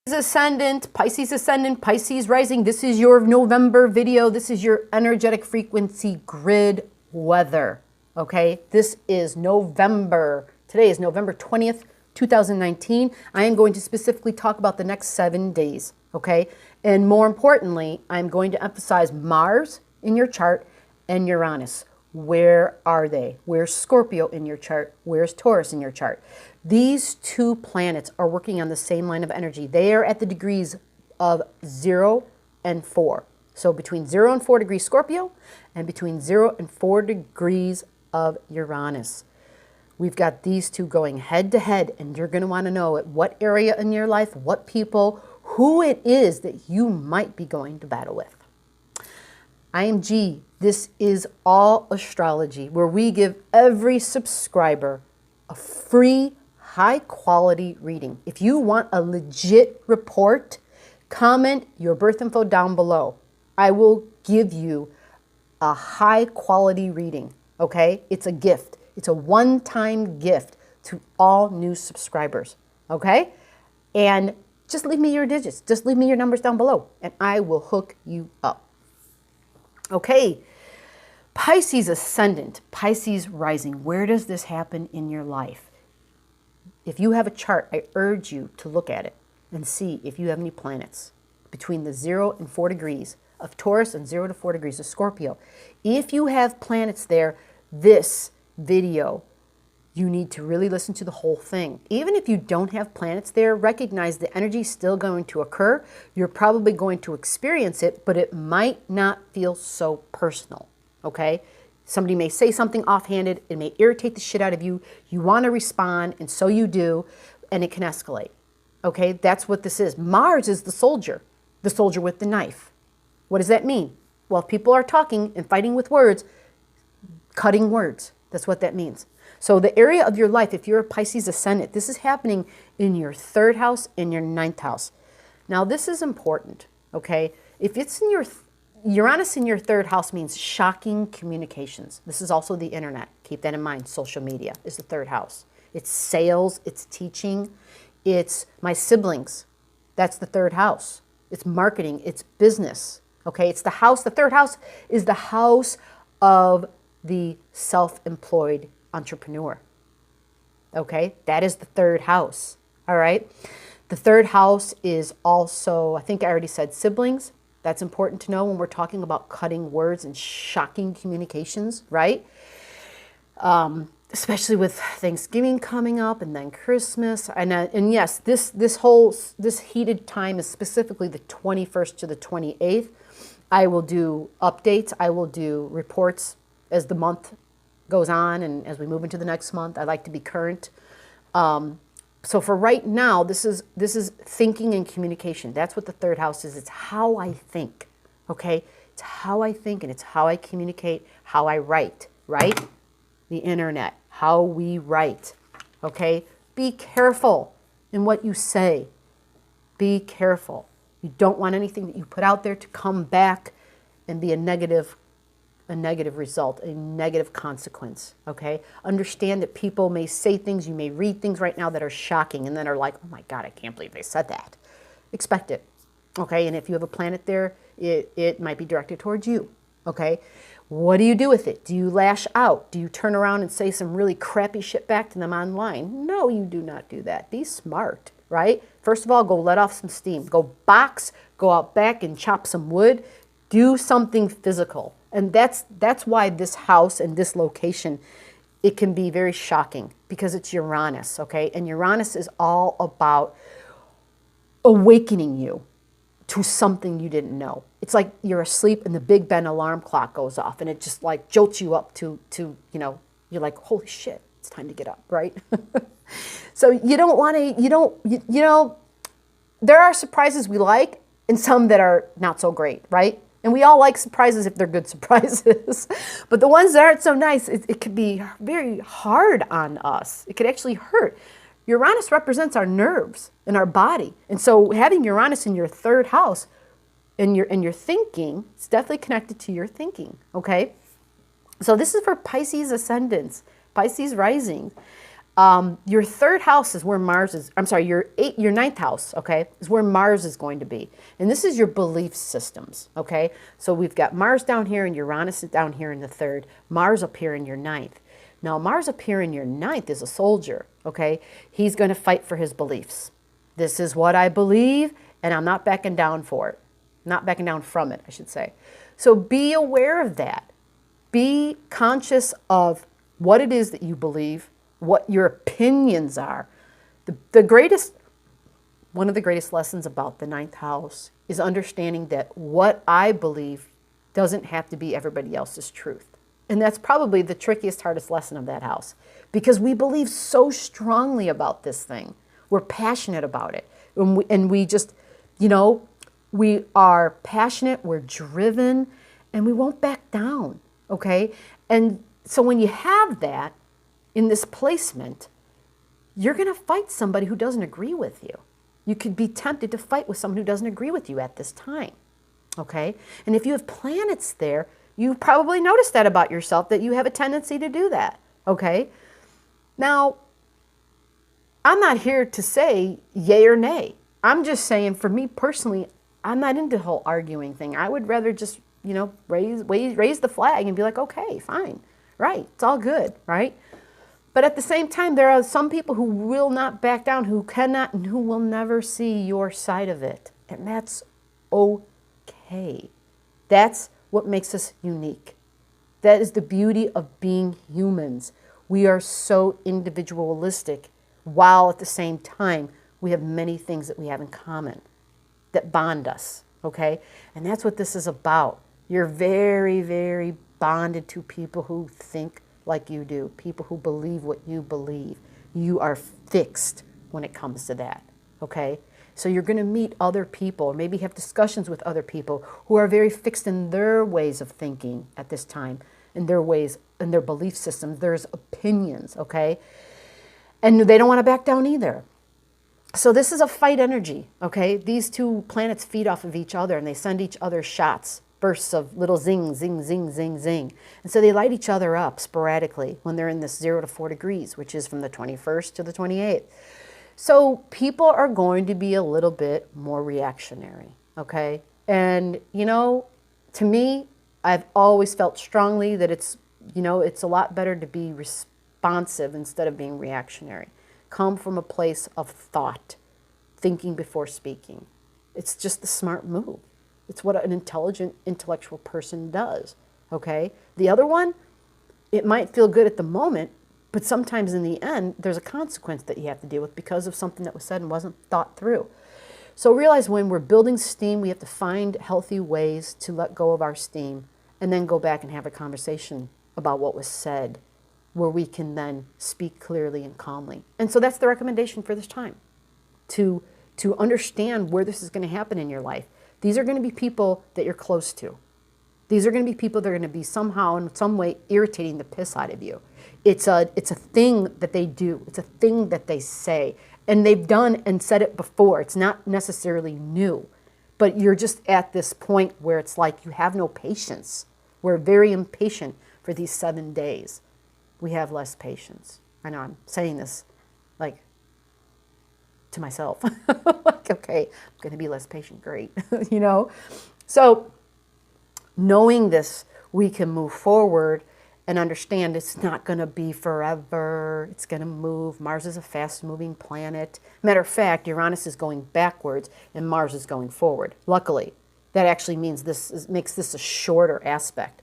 Pisces Ascendant, Pisces Rising. This is your November video. This is your energetic frequency grid weather. Okay, this is November. Today is November 20th, 2019. I am going to specifically talk about the next 7 days. Okay, and more importantly, I'm going to emphasize Mars in your chart and Uranus. Where are they? Where's Scorpio in your chart? Where's Taurus in your chart? These two planets are working on the same line of energy. They are at the degrees of 0 and 4. So between 0 and 4 degrees Scorpio and between 0 and 4 degrees of Uranus. We've got these two going head to head, and you're going to want to know at what area in your life, what people, who it is that you might be going to battle with. I am G. This is All Astrology, where we give every subscriber a free, high-quality reading. If you want a legit report, comment your birth info down below. I will give you a high-quality reading, okay? It's a gift. It's a one-time gift to all new subscribers, okay? And just leave me your digits. Just leave me your numbers down below, and I will hook you up. Okay, Pisces Ascendant, Pisces Rising. Where does this happen in your life? If you have a chart, I urge you to look at it and see if you have any planets between the 0 and 4 degrees of Taurus and 0 to 4 degrees of Scorpio. If you have planets there, this video, you need to really listen to the whole thing. Even if you don't have planets there, recognize the energy is still going to occur. You're probably going to experience it, but it might not feel so personal, okay? Somebody may say something offhanded. It may irritate the shit out of you. You want to respond, and so you do, and it can escalate, okay? That's what this is. Mars is the soldier with the knife. What does that mean? Well, if people are talking and fighting with words, cutting words. That's what that means. So the area of your life, if you're a Pisces Ascendant, this is happening in your 3rd house and your 9th house. Now, this is important, okay? If it's in your, Uranus in your 3rd house means shocking communications. This is also the internet. Keep that in mind. Social media is the 3rd house. It's sales, it's teaching, it's my siblings. That's the 3rd house. It's marketing, it's business, okay? It's the house. The 3rd house is the house of the self-employed entrepreneur. Okay, that is the 3rd house. All right, the 3rd house is also, I think I already said, siblings. That's important to know when we're talking about cutting words and shocking communications, right? Especially with Thanksgiving coming up and then Christmas. And yes, this heated time is specifically the 21st to the 28th. I will do updates. I will do reports as the month goes on and as we move into the next month. I like to be current. So for right now, this is thinking and communication. That's what the 3rd house is. It's how I think, okay? It's how I think, and it's how I communicate, how I write, right? The internet, how we write, okay? Be careful in what you say. Be careful. You don't want anything that you put out there to come back and be a negative result, a negative consequence, okay? Understand that people may say things, you may read things right now that are shocking and then are like, oh my God, I can't believe they said that. Expect it, okay? And if you have a planet there, it might be directed towards you, okay? What do you do with it? Do you lash out? Do you turn around and say some really crappy shit back to them online? No, you do not do that. Be smart, right? First of all, go let off some steam. Go box, go out back and chop some wood. Do something physical. And that's why this house and this location, it can be very shocking because it's Uranus, okay? And Uranus is all about awakening you to something you didn't know. It's like you're asleep and the Big Ben alarm clock goes off and it just like jolts you up to you know, you're like, holy shit, it's time to get up, right? So you don't want to, you know, there are surprises we like and some that are not so great, right? And we all like surprises if they're good surprises. But the ones that aren't so nice, it could be very hard on us. It could actually hurt. Uranus represents our nerves and our body. And so having Uranus in your 3rd house and your thinking, it's definitely connected to your thinking, okay? So this is for Pisces Ascendants, Pisces Rising. Your third house is where Mars is, I'm sorry, your ninth house, okay, is where Mars is going to be. And this is your belief systems, okay? So we've got Mars down here and Uranus is down here in the third, Mars up here in your ninth. Now, Mars up here in your ninth is a soldier, okay? He's going to fight for his beliefs. This is what I believe, and I'm not backing down for it. Not backing down from it, I should say. So be aware of that. Be conscious of what it is that you believe, what your opinions are. One of the greatest lessons about the ninth house is understanding that what I believe doesn't have to be everybody else's truth. And that's probably the trickiest, hardest lesson of that house, because we believe so strongly about this thing. We're passionate about it. And we just, you know, we are passionate, we're driven, and we won't back down, okay? And so when you have that in this placement, you're going to fight somebody who doesn't agree with you. You could be tempted to fight with someone who doesn't agree with you at this time, okay? And if you have planets there, you probably noticed that about yourself, that you have a tendency to do that, okay? Now, I'm not here to say yay or nay. I'm just saying, for me personally, I'm not into the whole arguing thing. I would rather just, you know, raise the flag and be like, okay, fine, right, it's all good, right? But at the same time, there are some people who will not back down, who cannot, and who will never see your side of it. And that's okay. That's what makes us unique. That is the beauty of being humans. We are so individualistic, while at the same time, we have many things that we have in common that bond us, okay? And that's what this is about. You're very, very bonded to people who think like you do, people who believe what you believe. You are fixed when it comes to that, okay? So you're going to meet other people, or maybe have discussions with other people who are very fixed in their ways of thinking at this time, in their ways, in their belief systems, there's opinions, okay? And they don't want to back down either. So this is a fight energy, okay? These two planets feed off of each other, and they send each other shots, bursts of little zing, zing, zing, zing, zing. And so they light each other up sporadically when they're in this 0 to 4 degrees, which is from the 21st to the 28th. So people are going to be a little bit more reactionary, okay? And, you know, to me, I've always felt strongly that it's, you know, it's a lot better to be responsive instead of being reactionary. Come from a place of thought, thinking before speaking. It's just the smart move. It's what an intelligent, intellectual person does, okay? The other one, it might feel good at the moment, but sometimes in the end, there's a consequence that you have to deal with because of something that was said and wasn't thought through. So realize when we're building steam, we have to find healthy ways to let go of our steam and then go back and have a conversation about what was said, where we can then speak clearly and calmly. And so that's the recommendation for this time, to understand where this is going to happen in your life. These are going to be people that you're close to. These are going to be people that are going to be somehow, in some way, irritating the piss out of you. It's a thing that they do. It's a thing that they say. And they've done and said it before. It's not necessarily new. But you're just at this point where it's like you have no patience. We're very impatient for these 7 days. We have less patience. I know I'm saying this like to myself. Like, okay, I'm going to be less patient. Great. You know? So knowing this, we can move forward and understand it's not going to be forever. It's going to move. Mars is a fast-moving planet. Matter of fact, Uranus is going backwards and Mars is going forward. Luckily, that actually means makes this a shorter aspect.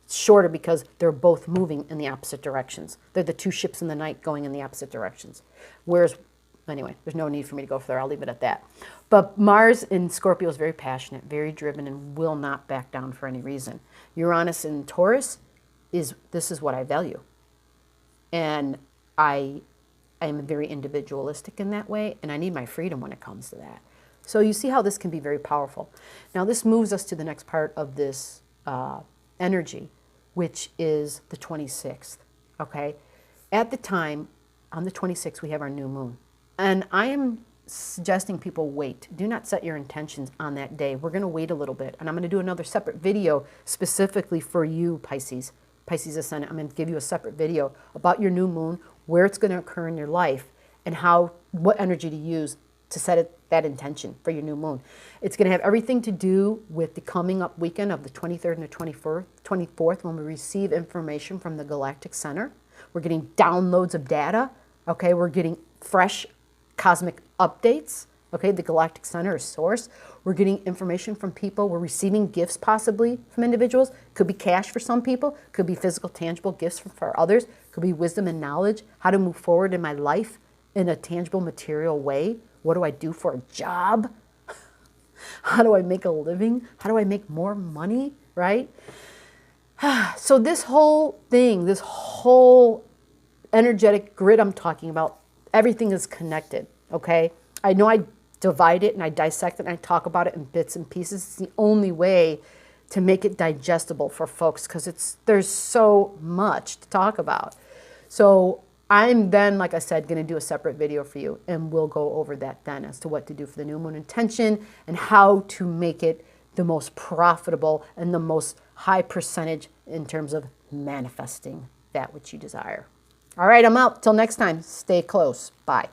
It's shorter because they're both moving in the opposite directions. They're the two ships in the night going in the opposite directions. Whereas, anyway, there's no need for me to go further. I'll leave it at that. But Mars in Scorpio is very passionate, very driven, and will not back down for any reason. Uranus in Taurus this is what I value. And I am very individualistic in that way, and I need my freedom when it comes to that. So you see how this can be very powerful. Now this moves us to the next part of this energy, which is the 26th, okay? At the time, on the 26th, we have our new moon. And I am suggesting people wait. Do not set your intentions on that day. We're going to wait a little bit. And I'm going to do another separate video specifically for you, Pisces Ascendant. I'm going to give you a separate video about your new moon, where it's going to occur in your life, and what energy to use to set that intention for your new moon. It's going to have everything to do with the coming up weekend of the 23rd and the 24th, when we receive information from the Galactic Center. We're getting downloads of data, okay? We're getting fresh cosmic updates, okay? The Galactic Center is source. We're getting information from people. We're receiving gifts possibly from individuals. Could be cash for some people. Could be physical, tangible gifts for others. Could be wisdom and knowledge, how to move forward in my life in a tangible, material way. What do I do for a job? How do I make a living? How do I make more money, right? So this whole thing, this whole energetic grid I'm talking about, everything is connected, okay? I know I divide it and I dissect it and I talk about it in bits and pieces. It's the only way to make it digestible for folks because there's so much to talk about. So I'm then, like I said, going to do a separate video for you, and we'll go over that then as to what to do for the new moon intention and how to make it the most profitable and the most high percentage in terms of manifesting that which you desire. All right, I'm out. Till next time, stay close. Bye.